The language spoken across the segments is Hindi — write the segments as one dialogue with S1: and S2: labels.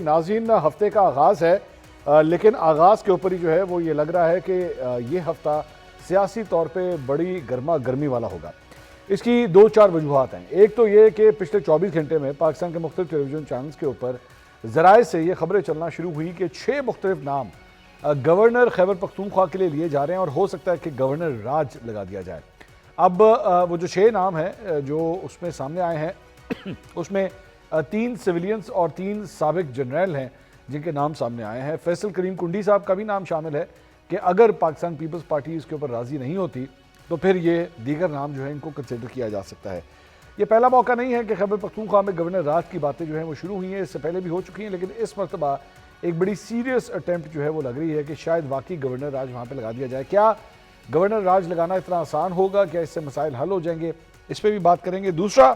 S1: नाज़रीन, हफ्ते का आगाज़ है, लेकिन आगाज़ के ऊपर ही जो है वो ये लग रहा है कि ये हफ्ता सियासी तौर पे बड़ी गर्मा गर्मी वाला होगा। इसकी दो चार वजूहात हैं। एक तो ये कि पिछले 24 घंटे में पाकिस्तान के मुख्तलिफ टेलीविजन चैनल्स के ऊपर ज़राए से ये खबरें चलना शुरू हुई कि 6 मुख्तलिफ नाम गवर्नर खैबर पख्तूनख्वा के लिए लिए जा रहे हैं और हो सकता है कि गवर्नर राज लगा दिया जाए। अब वो जो 6 नाम हैं जो उसमें सामने आए हैं उसमें 3 सिविलियंस और 3 साबिक जनरल हैं जिनके नाम सामने आए हैं। फैसल करीम कुंडी साहब का भी नाम शामिल है कि अगर पाकिस्तान पीपल्स पार्टी इसके ऊपर राज़ी नहीं होती तो फिर ये दीगर नाम जो है इनको कंसिडर किया जा सकता है। ये पहला मौका नहीं है कि खैबर पख्तूनख्वा में गवर्नर राज की बातें जो हैं वो शुरू हुई हैं, इससे पहले भी हो चुकी हैं, लेकिन इस मरतबा एक बड़ी सीरियस अटैम्प्ट जो है वो लग रही है कि शायद वाकई गवर्नर राज वहाँ पर लगा दिया जाए। क्या गवर्नर राज लगाना इतना आसान होगा? क्या इससे मसाइल हल हो जाएंगे? इस पर भी बात करेंगे। दूसरा,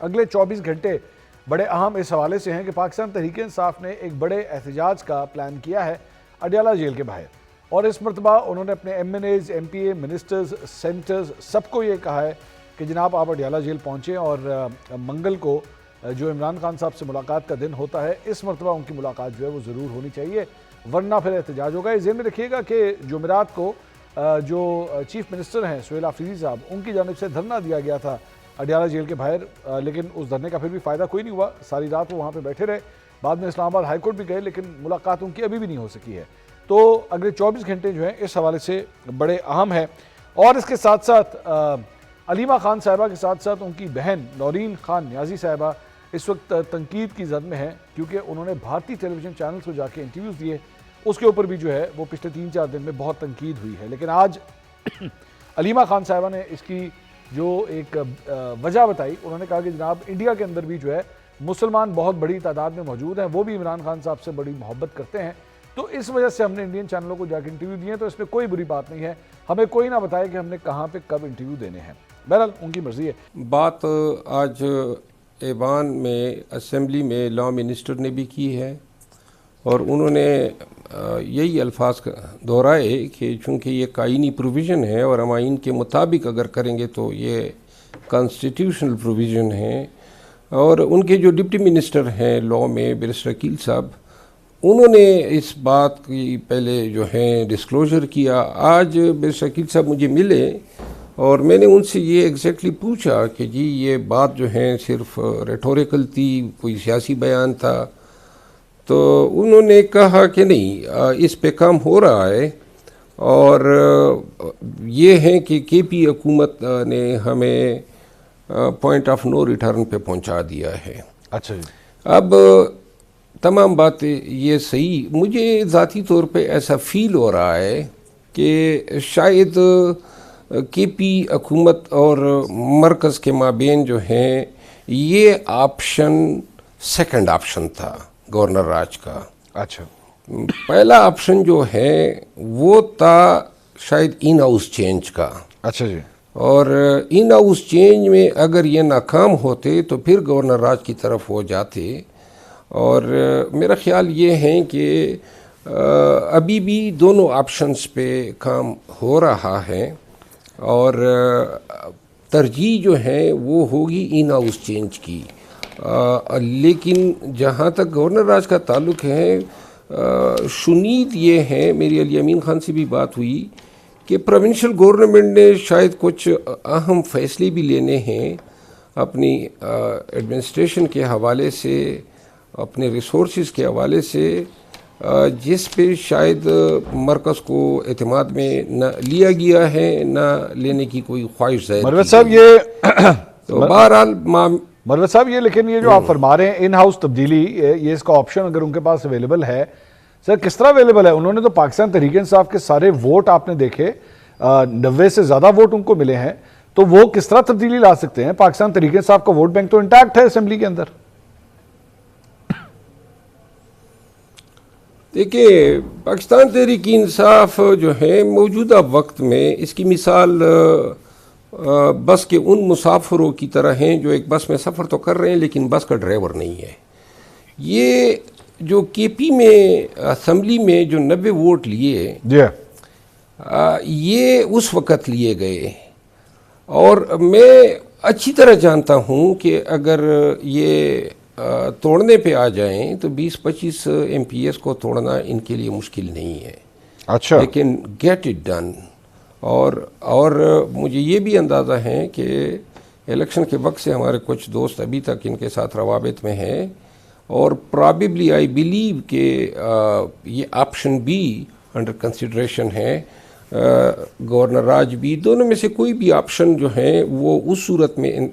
S1: अगले 24 घंटे बड़े अहम इस हवाले से हैं कि पाकिस्तान तहरीक-ए-इंसाफ ने एक बड़े एहतजाज का प्लान किया है अडयाला जेल के बाहर, और इस मरतबा उन्होंने अपने MNAs, MPA, मिनिस्टर्स, सेनेटर्स सबको ये कहा है कि जनाब आप अडयाला जेल पहुँचें और मंगल को जो इमरान खान साहब से मुलाकात का दिन होता है, इस मरतबा उनकी मुलाकात जो है वो ज़रूर होनी चाहिए, वरना फिर एहतजाज होगा। इस ज़हन में रखिएगा कि जुमेरात को जो चीफ मिनिस्टर हैं सुहेल आफरीदी साहब, उनकी जानिब से धरना दिया गया था अडयाला जेल के बाहर, लेकिन उस धरने का फिर भी फ़ायदा कोई नहीं हुआ। सारी रात वो वहाँ पे बैठे रहे, बाद में इस्लामाबाद हाई कोर्ट भी गए, लेकिन मुलाकात उनकी अभी भी नहीं हो सकी है। तो अगले 24 घंटे जो हैं इस हवाले से बड़े अहम है। और इसके साथ साथ अलीमा खान साहिबा के साथ साथ उनकी बहन नौरीन खान न्याजी साहिबा इस वक्त तनकीद की जद में है, क्योंकि उन्होंने भारतीय टेलीविज़न चैनल्स को जाके इंटरव्यूज़ दिए, उसके ऊपर भी जो है वो पिछले 3-4 दिन में बहुत तनकीद हुई है। लेकिन आज अलीमा खान साहिबा ने इसकी जो एक वजह बताई, उन्होंने कहा कि जनाब इंडिया के अंदर भी जो है मुसलमान बहुत बड़ी तादाद में मौजूद हैं, वो भी इमरान खान साहब से बड़ी मोहब्बत करते हैं, तो इस वजह से हमने इंडियन चैनलों को जाकर इंटरव्यू दिए, तो इसमें कोई बुरी बात नहीं है, हमें कोई ना बताए कि हमने कहाँ पे कब इंटरव्यू देने हैं। बहरहाल उनकी मर्जी है।
S2: बात आज ऐवान में असेंबली में लॉ मिनिस्टर ने भी की है और उन्होंने यही अल्फाज दोहराए कि चूँकि ये कायनी प्रोविज़न है और हम आइन के मुताबिक अगर करेंगे तो ये कॉन्स्टिट्यूशनल प्रोविज़न है। और उनके जो डिप्टी मिनिस्टर हैं लॉ में बैरिस्टर अकील साहब, उन्होंने इस बात की पहले जो है डिस्क्लोज़र किया। आज बैरिस्टर अकील साहब मुझे मिले और मैंने उनसे ये एग्जैक्टली पूछा कि जी ये बात जो है सिर्फ रेटोरिकल थी, कोई सियासी बयान था? तो उन्होंने कहा कि नहीं, इस पे काम हो रहा है और ये है कि KP हुकूमत ने हमें पॉइंट ऑफ नो रिटर्न पे पहुंचा दिया है।
S1: अच्छा जी।
S2: अब तमाम बातें ये सही, मुझे ज़ाती तौर पे ऐसा फील हो रहा है कि शायद KP हुकूमत और मरकज़ के माबेन जो है ये ऑप्शन सेकंड ऑप्शन था गवर्नर राज का।
S1: अच्छा।
S2: पहला ऑप्शन जो है वो था शायद इन हाउस चेंज का।
S1: अच्छा जी।
S2: और इन हाउस चेंज में अगर ये नाकाम होते तो फिर गवर्नर राज की तरफ हो जाते। और मेरा ख्याल ये है कि अभी भी दोनों ऑप्शंस पे काम हो रहा है और तरजीह जो है वो होगी इन हाउस चेंज की। लेकिन जहाँ तक गवर्नर राज का ताल्लुक़ है, शुनीद ये है, मेरी अली अमीन खान से भी बात हुई कि प्रोविंशियल गवर्नमेंट ने शायद कुछ अहम फैसले भी लेने हैं अपनी एडमिनिस्ट्रेशन के हवाले से, अपने रिसोर्सेज के हवाले से, जिस पे शायद मरकज़ को एतमाद में न लिया गया है, न लेने की कोई ख्वाहिश है।
S1: मरवत साहब ये
S2: तो बहरहाल
S1: मरवत साहब ये, लेकिन ये जो आप फरमा रहे हैं इन हाउस तब्दीली, ये इसका ऑप्शन अगर उनके पास अवेलेबल है, सर किस तरह अवेलेबल है? उन्होंने तो पाकिस्तान तहरीक-ए-इंसाफ के सारे वोट आपने देखे, 90 से ज़्यादा वोट उनको मिले हैं, तो वो किस तरह तब्दीली ला सकते हैं? पाकिस्तान तहरीक-ए-इंसाफ का वोट बैंक तो इंटैक्ट है असेंबली के अंदर।
S2: देखिए, पाकिस्तान तहरीक-ए-इंसाफ जो है मौजूदा वक्त में, इसकी मिसाल बस के उन मुसाफिरों की तरह हैं जो एक बस में सफ़र तो कर रहे हैं लेकिन बस का ड्राइवर नहीं है। ये जो KP में असेंबली में जो 90 वोट लिए, ये उस वक़्त लिए गए और मैं अच्छी तरह जानता हूँ कि अगर ये तोड़ने पे आ जाएं तो 20-25 MPs को तोड़ना इनके लिए मुश्किल नहीं है।
S1: अच्छा,
S2: लेकिन गेट इट डन। और मुझे ये भी अंदाज़ा है कि इलेक्शन के वक्त से हमारे कुछ दोस्त अभी तक इनके साथ रवाबित में हैं, और प्रॉबेबली आई बिलीव कि ये ऑप्शन बी अंडर कंसिडरेशन है। गवर्नर राज भी, दोनों में से कोई भी ऑप्शन जो है वो उस सूरत में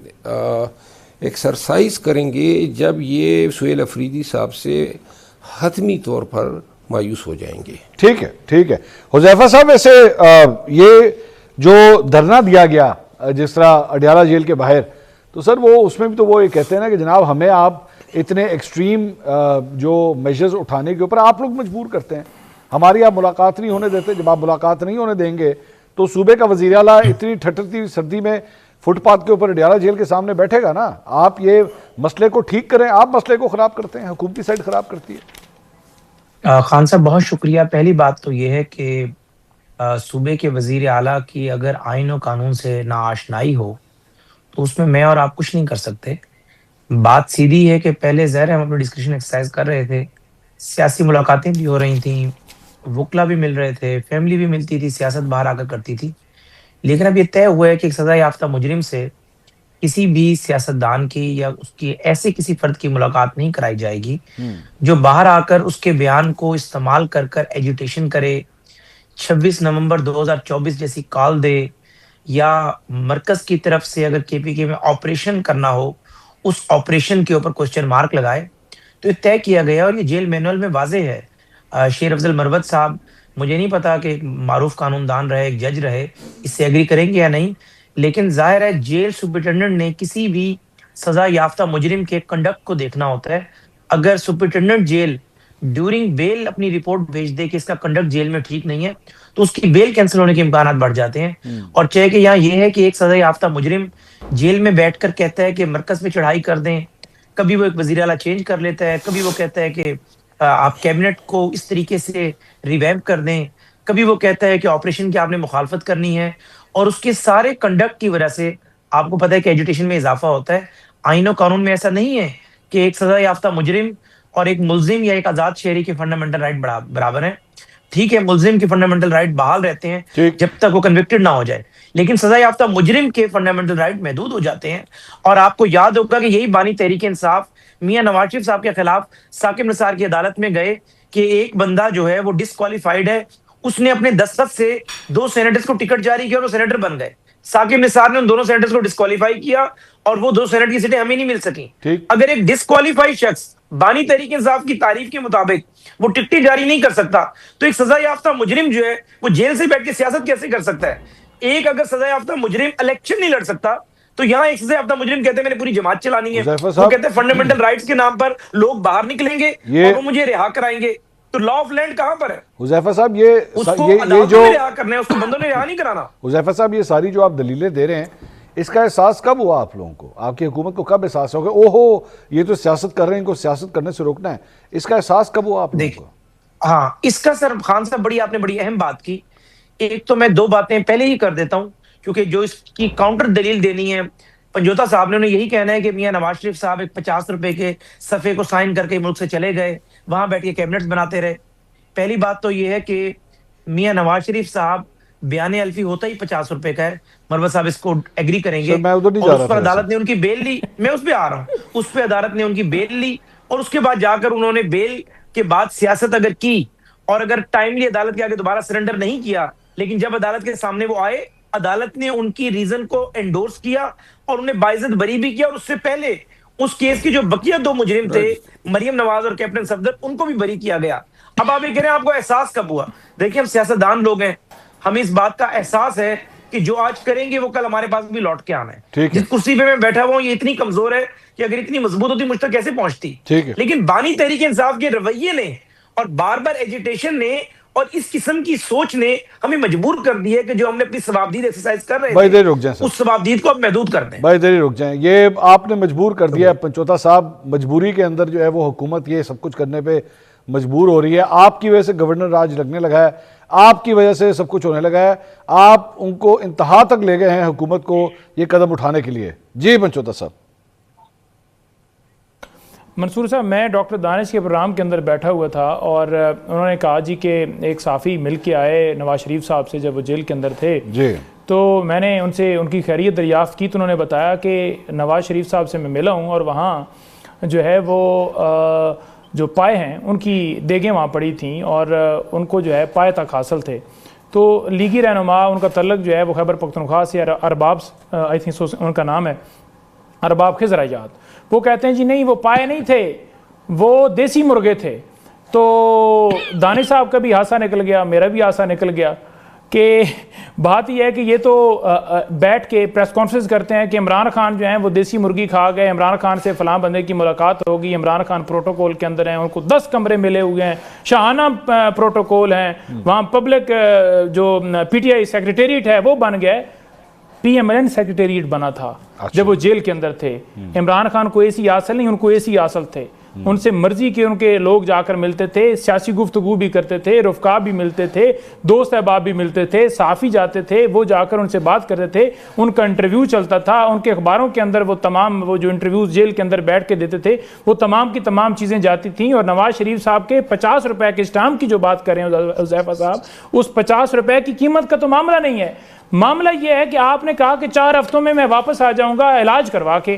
S2: एक्सरसाइज करेंगे जब ये सुहेल अफरीदी साहब से हतमी तौर पर मायूस हो जाएंगे।
S1: ठीक है, ठीक है। हुज़ैफा साहब, वैसे ये जो धरना दिया गया जिस तरह अडयाला जेल के बाहर, तो सर वो उसमें भी तो वो ये कहते हैं ना कि जनाब हमें आप इतने एक्सट्रीम जो मेजर्स उठाने के ऊपर आप लोग मजबूर करते हैं, हमारी आप मुलाकात नहीं होने देते। जब आप मुलाकात नहीं होने देंगे तो सूबे का वज़ीर आला इतनी ठठरती फुटपाथ में फुटपाथ के ऊपर अडयाला जेल के सामने बैठेगा ना। आप ये मसले को ठीक करें, आप मसले को ख़राब करते हैं, हुकूमती साइड ख़राब करती है।
S3: खान साहब बहुत शुक्रिया। पहली बात तो ये है कि सूबे के वजीर आला की अगर आइन और कानून से ना आशनाई हो तो उसमें मैं और आप कुछ नहीं कर सकते। बात सीधी है कि पहले ज़ाहिर है हम अपनी डिस्कशन एक्सरसाइज कर रहे थे, सियासी मुलाकातें भी हो रही थी, वकला भी मिल रहे थे, फैमिली भी मिलती थी, सियासत बाहर आकर करती थी। लेकिन अब ये तय हुआ है कि एक सजा याफ्ता मुजरिम से किसी भी सियासतदान की या उसकी ऐसे किसी फर्द की मुलाकात नहीं कराई जाएगी जो बाहर आकर उसके बयान को इस्तेमाल कर कर एजुटेशन करे, 26 नवंबर 2024 जैसी कॉल दे, या मरकज की तरफ से अगर केपीके में ऑपरेशन करना हो उस ऑपरेशन के ऊपर क्वेश्चन मार्क लगाए। तो ये तय किया गया और ये जेल मैनुअल में वाजे है। शेर अफजल मरवत साहब, मुझे नहीं पता कि एक मारूफ कानूनदान रहे, एक जज रहे, इससे एग्री करेंगे या नहीं, लेकिन जाहिर है जेल सुपरिटेंडेंट ने किसी भी सजा याफ्ता मुजरिम के कंडक्ट को देखना होता है। अगर सुपरिटेंडेंट जेल ड्यूरिंग बेल अपनी रिपोर्ट भेज दे कि इसका कंडक्ट जेल में ठीक नहीं है तो उसकी बेल कैंसिल होने के इम्कान बढ़ जाते हैं। और चाहे कि यहाँ ये है कि एक सजा याफ्ता मुजरिम जेल में बैठकर कहता है कि मरकज पे चढ़ाई कर दें, कभी वो एक वजीर आला चेंज कर लेता है, कभी वो कहता है कि आप कैबिनेट को इस तरीके से रिवैम्प कर दें, कभी वो कहता है कि ऑपरेशन की आपने मुखालफत करनी है। और उसके सारे कंडक्ट की वजह से आपको पता है कि एजुटेशन में इजाफा होता है। आइन और कानून में ऐसा नहीं है कि एक सजा याफ्ता मुजरिम और एक मुल्जिम या एक आजाद शहरी के फंडामेंटल राइट बराबर हैं। ठीक है, मुल्जिम के फंडामेंटल राइट बहाल रहते हैं जब तक वो कन्विक्टेड ना हो जाए, लेकिन सजा याफ्ता मुजरिम के फंडामेंटल राइट महदूद हो जाते हैं। और आपको याद होगा कि यही बानी तहरीक इंसाफ मियां नवाज शरीफ साहब के खिलाफ साकिब निसार की अदालत में गए कि एक बंदा जो है वो डिसक्वालीफाइड है, उसने अपने दस्तखत से 2 सेनेटर्स को टिकट जारी किया और वो सेनेटर बन गए। साकिब निसार ने उन दोनों सेनेटर्स को डिस्क्वालीफाई किया और वो 2 सेनेट की सीटें हमें नहीं मिल सकी। अगर एक डिस्क्वालीफाइड शख्स बानी तहरीक इंसाफ की तारीफ के मुताबिक वो टिकटें जारी नहीं कर सकता तो एक सजा याफ्ता मुजरिम जो है वो जेल से बैठ के सियासत कैसे कर सकता है? एक अगर सजा याफ्ता मुजरिम इलेक्शन नहीं लड़ सकता तो यहाँ एक सजा याफ्ता मुजरिम कहते हैं मैंने पूरी जमात चलानी है, वो कहते हैं फंडामेंटल राइट्स के नाम पर लोग बाहर निकलेंगे और वो मुझे रिहा कराएंगे। तो लॉ ऑफ लैंड कहां पर है?
S1: हुज़ैफा साहब, ये
S3: जो रिहा करना है उसको बंदों ने रिहा नहीं कराना।
S1: हुज़ैफा साहब, ये सारी जो आप दलीलें दे रहे हैं, इसका एहसास कब हुआ आप लोगों को? आपकी हुकूमत को कब एहसास हो गया ओहो ये तो सियासत कर रहे हैं, इनको सियासत करने से रोकना है? इसका एहसास कब हुआ आप लोगों को?
S3: हाँ, इसका सर खान साहब आपने बड़ी अहम बात की। एक तो मैं 2 बातें पहले ही कर देता हूं क्योंकि जो इसकी काउंटर दलील देनी है पंजोता साहब ने उन्हें यही कहना है कि मियां नवाज शरीफ साहब एक 50 रुपए के सफे को साइन करके मुल्क से चले गए, वहां बैठ के कैबिनेट बनाते रहे। पहली बात तो यह है कि मियां नवाज शरीफ साहब बयान अल्फी होता ही 50 रुपए का है। मरवत साहब इसको एग्री करेंगे। और उस पर अदालत ने उनकी बेल ली, मैं उस पर आ रहा हूं, उस पर अदालत ने उनकी बेल ली और उसके बाद जाकर उन्होंने बेल के बाद सियासत अगर की और अगर टाइमली अदालत के आगे दोबारा सरेंडर नहीं किया, लेकिन जब अदालत के सामने वो आए अदालत ने उनकी रीजन को एंडोर्स किया और उन्हें बाइज्जत बरी भी किया और उससे पहले उस केस के जो बकिया 2 मुजरिम थे मरियम नवाज और कैप्टन सफदर उनको भी बरी किया गया। अब आप ये कह रहे हैं आपको एहसास कब हुआ? देखिए, हम सियासतदान लोग हैं, हमें इस बात का एहसास है कि जो आज करेंगे वो कल हमारे पास भी लौट के आना है। जिस कुर्सी पे मैं बैठा हुआ हूं ये इतनी कमजोर है कि अगर इतनी मजबूत होती मुझ तक कैसे पहुंचती। लेकिन बानी तहरीक इंसाफ के रवैये ने और बार बार एजिटेशन ने और इस किस्म की सोच ने हमें मजबूर कर दिया कि जो हमने अपनी सवाबदीद एक्सरसाइज कर रहे थे
S1: रुक जाएं
S3: उस सवाबदीद को अब महदूद कर दें।
S1: भाई देरी रुक जाएं, ये आपने मजबूर कर दिया पंचोता साहब। मजबूरी के अंदर जो है वो हुकूमत ये सब कुछ करने पे मजबूर हो रही है। आपकी वजह से गवर्नर राज लगने लगा है, आपकी वजह से सब कुछ होने लगा है। आप उनको इंतहा तक ले गए हैं हुकूमत को ये कदम उठाने के लिए। जी पंचोता साहब।
S4: मंसूर साहब, मैं डॉक्टर दानिश के प्रोग्राम के अंदर बैठा हुआ था और उन्होंने कहा जी कि एक साफ़ी मिल के आए नवाज शरीफ साहब से जब वो जेल के अंदर थे
S1: जी।
S4: तो मैंने उनसे उनकी खैरियत दरियाफ़्त की तो उन्होंने बताया कि नवाज शरीफ साहब से मैं मिला हूँ और वहाँ जो है वो जो पाए हैं उनकी देगें वहाँ पड़ी थी और उनको जो है पाए तक हासिल थे। तो लीगी रहनुमा उनका तल्लक जो है वो खैबर पख्तूनख्वा से अरबाब, आई थिंक उनका नाम है अरबाब खिज़रायात, वो कहते हैं जी नहीं वो पाए नहीं थे, वो देसी मुर्गे थे। तो दानिश साहब का भी हासा निकल गया, मेरा भी हासा निकल गया कि बात यह है कि ये तो बैठ के प्रेस कॉन्फ्रेंस करते हैं कि इमरान खान जो हैं वो देसी मुर्गी खा गए, इमरान खान से फलां बंदे की मुलाकात होगी, इमरान खान प्रोटोकॉल के अंदर हैं, उनको 10 कमरे मिले हुए हैं, शाहाना प्रोटोकॉल हैं, वहाँ पब्लिक जो PTI सेक्रेटेरिएट है वो बन गया, PMLN सेक्रेटेरिएट बना था जब वो जेल के अंदर थे। इमरान खान को ऐसी हासिल नहीं, उनको ऐसी हासिल थे, उनसे मर्जी के उनके लोग जाकर मिलते थे, सियासी गुफ्तगू भी करते थे, रुफ़का भी मिलते थे, दोस्त अहबाब भी मिलते थे, साफ़ी जाते थे, वो जाकर उनसे बात करते थे, उनका इंटरव्यू चलता था, उनके अखबारों के अंदर वो तमाम वो जो इंटरव्यूज़ जेल के अंदर बैठ के देते थे वो तमाम की तमाम चीज़ें जाती थीं। और नवाज शरीफ साहब के 50 रुपए के स्टाम्प की जो बात कर रहे हैं हुज़ैफा साहब, उस 50 रुपए की कीमत का तो मामला नहीं है। मामला यह है कि आपने कहा कि 4 हफ्तों में मैं वापस आ जाऊंगा इलाज करवा के,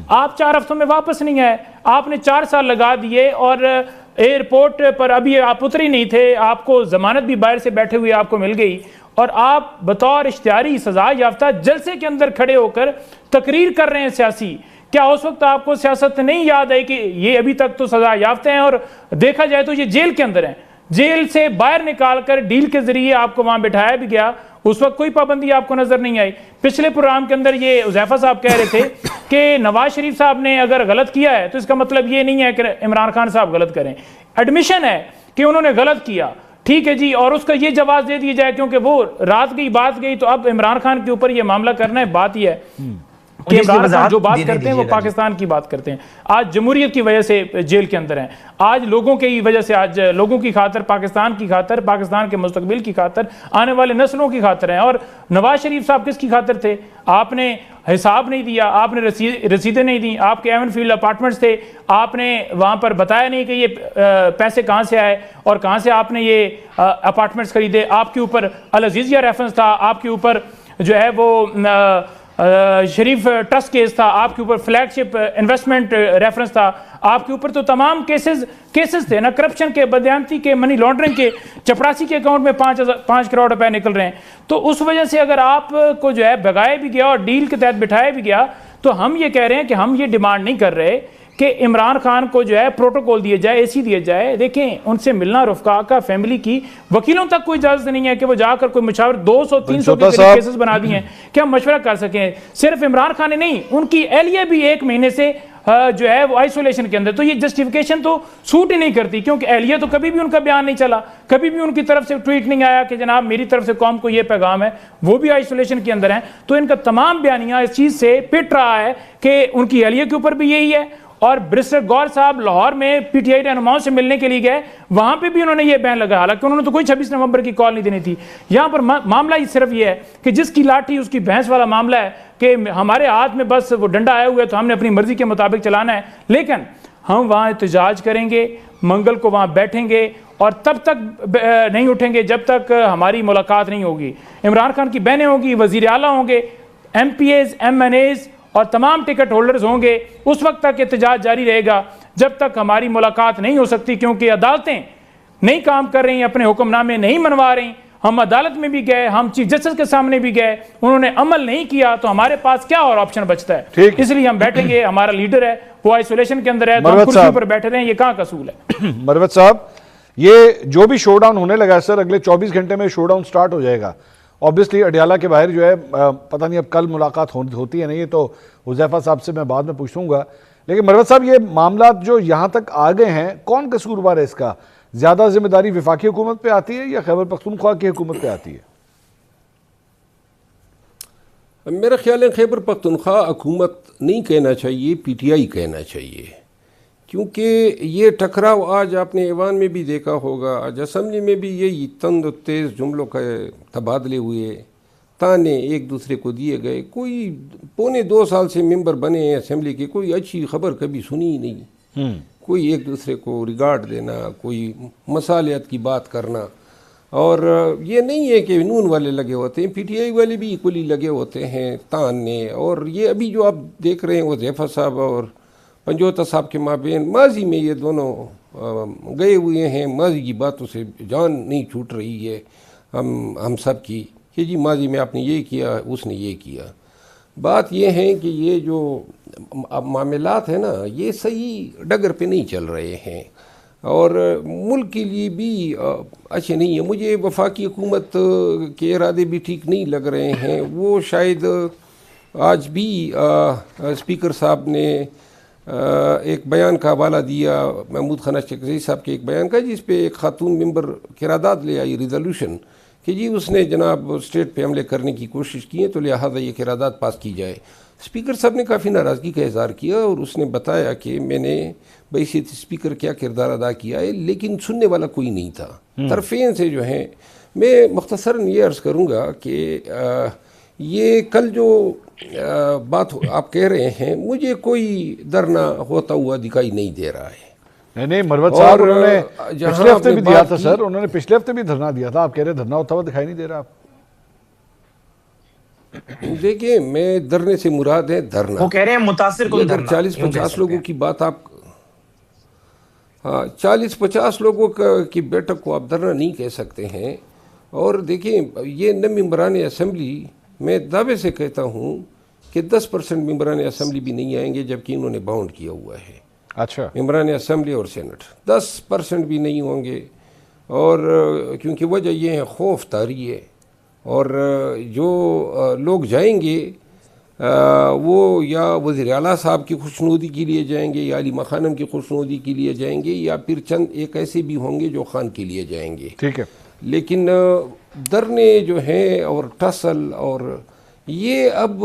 S4: आप 4 हफ्तों में वापस नहीं आए, आपने 4 साल लगा दिए और एयरपोर्ट पर अभी आप उतरे नहीं थे, आपको जमानत भी बाहर से बैठे हुए आपको मिल गई और आप बतौर इश्तिहारी सजा याफ्ता जलसे के अंदर खड़े होकर तकरीर कर रहे हैं सियासी। क्या उस वक्त आपको सियासत नहीं याद आई कि ये अभी तक तो सजा याफ्ते हैं और देखा जाए तो ये जेल के अंदर हैं, जेल से बाहर निकालकर डील के जरिए आपको वहां बिठाया भी गया, उस वक्त कोई पाबंदी आपको नजर नहीं आई। पिछले प्रोग्राम के अंदर ये हुज़ैफा साहब कह रहे थे कि नवाज शरीफ साहब ने अगर गलत किया है तो इसका मतलब ये नहीं है कि इमरान खान साहब गलत करें, एडमिशन है कि उन्होंने गलत किया, ठीक है जी, और उसका ये जवाब दे दिया जाए क्योंकि वो रात गई बात गई तो अब इमरान खान के ऊपर ये मामला करना है। बात यह है कि इमरान खान जो बात करते हैं वो पाकिस्तान की बात करते हैं, आज जमहूरियत की वजह से जेल के अंदर हैं, आज लोगों की वजह से, आज लोगों की खातर, पाकिस्तान की खातर, पाकिस्तान के मुस्तकबिल की खातर, आने वाले नस्लों की खातर हैं। और नवाज शरीफ साहब किसकी खातर थे? आपने हिसाब नहीं दिया, आपने रसीदें नहीं दी, आपके एवन फील्ड अपार्टमेंट्स थे, आपने वहाँ पर बताया नहीं कि ये पैसे कहाँ से आए और कहाँ से आपने ये अपार्टमेंट्स खरीदे, आपके ऊपर अल अजीज़िया रेफरेंस था, आपके ऊपर जो है वो शरीफ ट्रस्ट केस था, आपके ऊपर फ्लैगशिप इन्वेस्टमेंट रेफरेंस था, आपके ऊपर तो तमाम केसेस थे ना, करप्शन के, बदयानती के, मनी लॉन्ड्रिंग के, चपरासी के अकाउंट में 5 करोड़ रुपए निकल रहे हैं। तो उस वजह से अगर आपको जो है भगाया भी गया और डील के तहत बिठाया भी गया तो हम ये कह रहे हैं कि हम ये डिमांड नहीं कर रहे कि इमरान खान को जो है प्रोटोकॉल दिए जाए, एसी दिए जाए। देखें, उनसे मिलना रुफ़का का, फैमिली की, वकीलों तक कोई इजाजत नहीं है कि वो जाकर कोई मशावर 200-300 के केसेस बना दिए हैं कि हम मशवरा कर सकें। सिर्फ इमरान खान ने नहीं, उनकी एहलिया भी 1 महीने से जो है वो आइसोलेशन के अंदर, तो ये जस्टिफिकेशन तो सूट ही नहीं करती क्योंकि एहलिया तो कभी भी उनका बयान नहीं चला, कभी भी उनकी तरफ से ट्वीट नहीं आया कि जनाब मेरी तरफ से कौम को ये पैगाम है, वो भी आइसोलेशन के अंदर हैं। तो इनका तमाम बयानिया इस चीज़ से पिट रहा है कि उनकी एहलिया के ऊपर भी यही है। और बैरिस्टर गौर साहब लाहौर में PTI रहनुमाओं से मिलने के लिए गए, वहां पे भी उन्होंने ये बैन लगाया, हालांकि उन्होंने तो कोई 26 नवंबर की कॉल नहीं देनी थी। यहां पर मामला ही सिर्फ ये है कि जिसकी लाठी उसकी भैंस वाला मामला है कि हमारे हाथ में बस वो डंडा आया हुआ है तो हमने अपनी मर्जी के मुताबिक चलाना है। लेकिन हम वहां एहतजाज करेंगे, मंगल को वहां बैठेंगे और तब तक नहीं उठेंगे जब तक हमारी मुलाकात नहीं होगी। इमरान खान की बहनें होंगी, वजीर आला होंगे, MPAs, MNAs और तमाम टिकट होल्डर्स होंगे, उस वक्त तक एहतजाज जारी रहेगा जब तक हमारी मुलाकात नहीं हो सकती, क्योंकि अदालतें नहीं काम कर रही, अपने हुक्मनामे नहीं मनवा रही। हम अदालत में भी गए, हम चीफ जस्टिस के सामने भी गए, उन्होंने अमल नहीं किया, तो हमारे पास क्या और ऑप्शन बचता है? इसलिए हम बैठेंगे, हमारा लीडर है वो आइसोलेशन के अंदर है तो हम कुर्सी पर बैठे रहे, ये कहाँ का असूल है?
S1: मरवत साहब, ये जो भी शोडाउन होने लगा है सर, अगले 24 घंटे में शोडाउन स्टार्ट हो जाएगा। ऑब्वियसली अडियाला के बाहर जो है, पता नहीं अब कल मुलाकात होती है नहीं, ये तो हुज़ैफा साहब से मैं बाद में पूछूंगा। लेकिन मरवत साहब, ये मामला जो यहाँ तक आ गए हैं, कौन कसूरवार है इसका? ज़्यादा जिम्मेदारी वफाकी हुकूमत पे आती है या खैबर पख्तूनख्वा की हुकूमत पे आती है?
S2: मेरा ख्याल है खैबर पख्तूनख्वा हुकूमत नहीं कहना चाहिए, PTI कहना चाहिए, क्योंकि ये टकराव आज आपने ईवान में भी देखा होगा, आज असम्बली में भी यही तंद तेज़ जुमलों का तबादले हुए, ताने एक दूसरे को दिए गए। कोई 2.25 साल से मेंबर बने हैं असम्बली के, कोई अच्छी खबर कभी सुनी ही नहीं। कोई एक दूसरे को रिगार्ड देना, कोई मसालियत की बात करना। और ये नहीं है कि नून वाले लगे होते हैं, पीटीआई वाले भी इक्वली लगे होते हैं तानने। और ये अभी जो आप देख रहे हैं हुज़ैफ़ा साहब और पंजोता साहब के माबेन माजी में ये दोनों गए हुए हैं। माजी की बातों से जान नहीं छूट रही है हम सब की कि जी माजी में आपने ये किया, उसने ये किया। बात ये है कि ये जो अब मामलात है ना, ये सही डगर पे नहीं चल रहे हैं और मुल्क के लिए भी अच्छे नहीं है। मुझे वफाकी हुकूमत के इरादे भी ठीक नहीं लग रहे हैं। वो शायद आज भी स्पीकर साहब ने एक बयान का हवाला दिया, महमूद खाना चकज़ई साहब के एक बयान का, जिस पे एक खातून मेंबर किरादाद ले आई रिजोल्यूशन कि जी उसने जनाब स्टेट पे हमले करने की कोशिश की है तो लिहाजा ये किरादाद पास की जाए। स्पीकर साहब ने काफ़ी नाराज़गी का इज़हार किया और उसने बताया कि मैंने बैसियत स्पीकर क्या किरदार अदा किया है, लेकिन सुनने वाला कोई नहीं था। तरफ़ेन से जो है मैं मुख्तसरन ये अर्ज़ करूँगा कि ये कल जो बात आप कह रहे हैं, मुझे कोई धरना होता हुआ दिखाई नहीं दे रहा है।
S1: नहीं, मरवत साहब उन्होंने पिछले हफ्ते भी दिया था सर, उन्होंने पिछले हफ्ते भी धरना दिया था। आप कह रहे धरना होता हुआ दिखाई नहीं दे रहा आप?
S2: देखिए, मैं धरने से मुराद है धरना।
S3: वो कह रहे हैं मुतासिर को
S2: 40-50 लोगों की बात आप, हाँ 40-50 लोगों की बैठक को आप धरना नहीं कह सकते हैं। और देखिए, ये न मेंबरान असेंबली, मैं दावे से कहता हूँ कि 10% मेंबरान असेंबली भी नहीं आएंगे, जबकि इन्होंने बाउंड किया हुआ है।
S1: अच्छा,
S2: मेंबरान असेंबली और सेनेट 10% भी नहीं होंगे। और क्योंकि वजह ये है खौफ तारी है। और जो लोग जाएंगे वो या वज़ीर आला साहब की खुशनुदी के लिए जाएंगे, या अली मखानम की खुशनुदी के लिए जाएंगे, या फिर चंद एक ऐसे भी होंगे जो खान के लिए जाएंगे।
S1: ठीक है।
S2: लेकिन धरने जो हैं और टसल और ये अब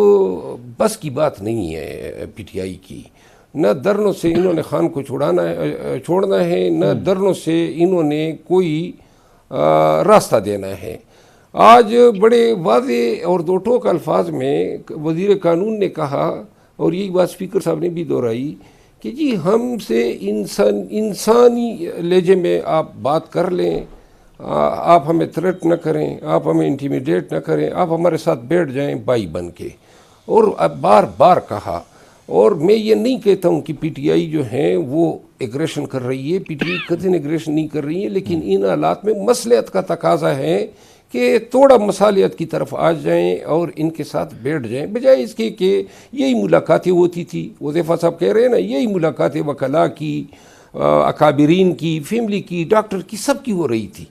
S2: बस की बात नहीं है पीटीआई की। न धरनों से इन्होंने खान को छोड़ना है, न धरनों से इन्होंने कोई रास्ता देना है। आज बड़े वाज़े और दो टोक अल्फाज में वज़ीर कानून ने कहा, और यही बात स्पीकर साहब ने भी दोहराई, कि जी हमसे इंसानी लहजे में आप बात कर लें, आप हमें थ्रेट न करें, आप हमें इंटिमिडेट न करें, आप हमारे साथ बैठ जाएं भाई बन के। और अब बार बार कहा। और मैं ये नहीं कहता हूँ कि पीटीआई जो है वो एग्रेशन कर रही है, पीटीआई कतई एग्रेशन नहीं कर रही है, लेकिन इन हालात में मसलियत का तकाजा है कि थोड़ा मसालियत की तरफ आ जाएं और इनके साथ बैठ जाएं, बजाय इसके कि यही मुलाकातें होती थी। हुज़ैफ़ा साहब कह रहे हैं ना, यही मुलाकातें वकला की, अकाबिरीन की, फैमिली की, डॉक्टर की, सब की हो रही थी।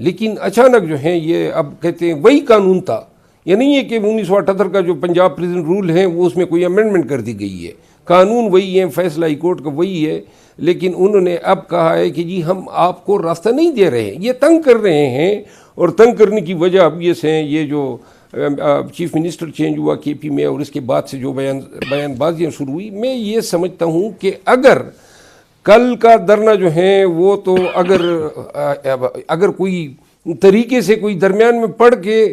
S2: लेकिन अचानक जो है ये अब कहते हैं वही कानून था। ये नहीं है कि 1978 का जो पंजाब प्रिजन रूल है वो उसमें कोई अमेंडमेंट कर दी गई है। कानून वही है, फैसला हाई कोर्ट का वही है। लेकिन उन्होंने अब कहा है कि जी हम आपको रास्ता नहीं दे रहे हैं, ये तंग कर रहे हैं। और तंग करने की वजह अब ये से ये जो चीफ मिनिस्टर चेंज हुआ केपी में और इसके बाद से जो बयानबाजियाँ शुरू हुई, मैं ये समझता हूँ कि अगर कल का धरना जो है वो तो अगर कोई तरीके से कोई दरमियान में पढ़ के